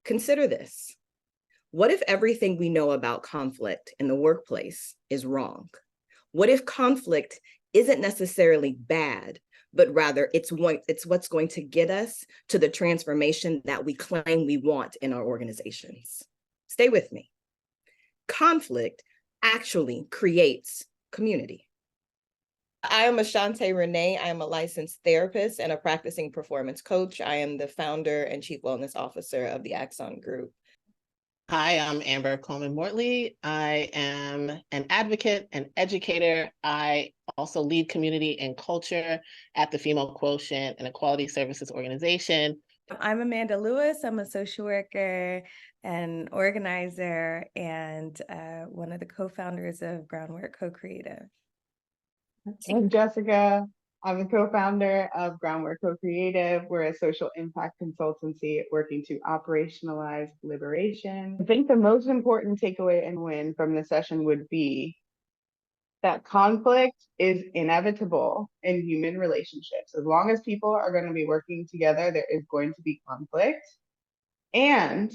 Consider this. What if everything we know about conflict in the workplace is wrong? What if conflict isn't necessarily bad, but rather it's what's going to get us to the transformation that we claim we want in our organizations? Stay with me. Conflict actually creates community. I am Ashante Renee. I am a licensed therapist and a practicing performance coach. I am the founder and chief wellness officer of the Axon Group. Hi, I'm Amber Coleman-Mortley. I am an advocate and educator. I also lead community and culture at the Female Quotient and Equality Services Organization. I'm Amanda Lewis. I'm a social worker and organizer and one of the co-founders of Groundwork Co-Creative. I'm Jessica. I'm the co-founder of Groundwork Co-Creative. We're a social impact consultancy working to operationalize liberation. I think the most important takeaway and win from the session would be that conflict is inevitable in human relationships. As long as people are going to be working together, there is going to be conflict. And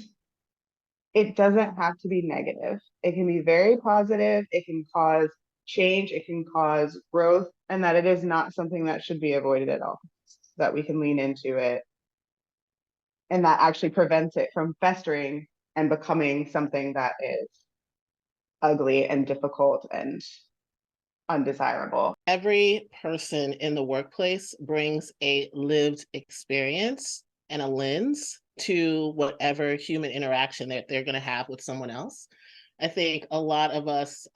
it doesn't have to be negative. It can be very positive. It can cause change. It can cause growth, and that it is not something that should be avoided at all, that we can lean into it. And that actually prevents it from festering and becoming something that is ugly and difficult and undesirable. Every person in the workplace brings a lived experience and a lens to whatever human interaction that they're going to have with someone else. I think a lot of us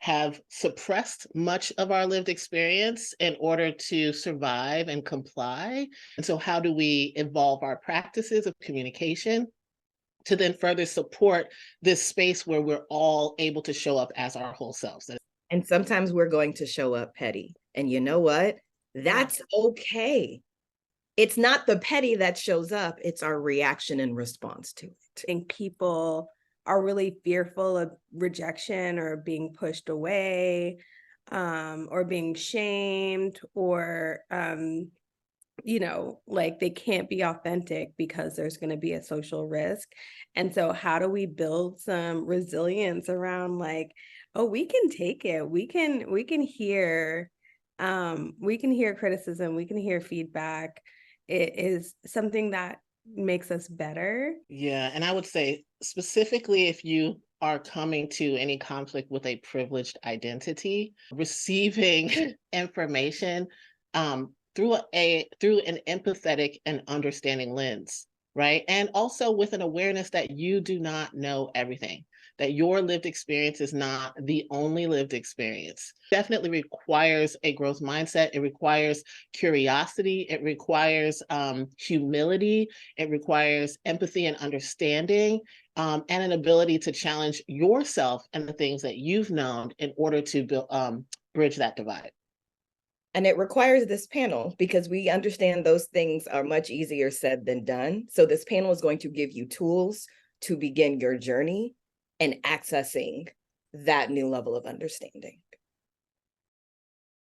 have suppressed much of our lived experience in order to survive and comply. And so how do we evolve our practices of communication to then further support this space where we're all able to show up as our whole selves? And sometimes we're going to show up petty. And you know what? That's okay. It's not the petty that shows up, it's our reaction and response to it. I think people are really fearful of rejection or being pushed away, or being shamed, or like they can't be authentic because there's going to be a social risk. And so how do we build some resilience around like, oh, we can take it. We can hear criticism, we can hear feedback. It is something that makes us better. Yeah, and I would say specifically if you are coming to any conflict with a privileged identity, receiving information through an empathetic and understanding lens, right? And also with an awareness that you do not know everything, that your lived experience is not the only lived experience. Definitely requires a growth mindset. It requires curiosity. It requires humility. It requires empathy and understanding, and an ability to challenge yourself and the things that you've known in order to bridge that divide. And it requires this panel because we understand those things are much easier said than done. So this panel is going to give you tools to begin your journey and accessing that new level of understanding.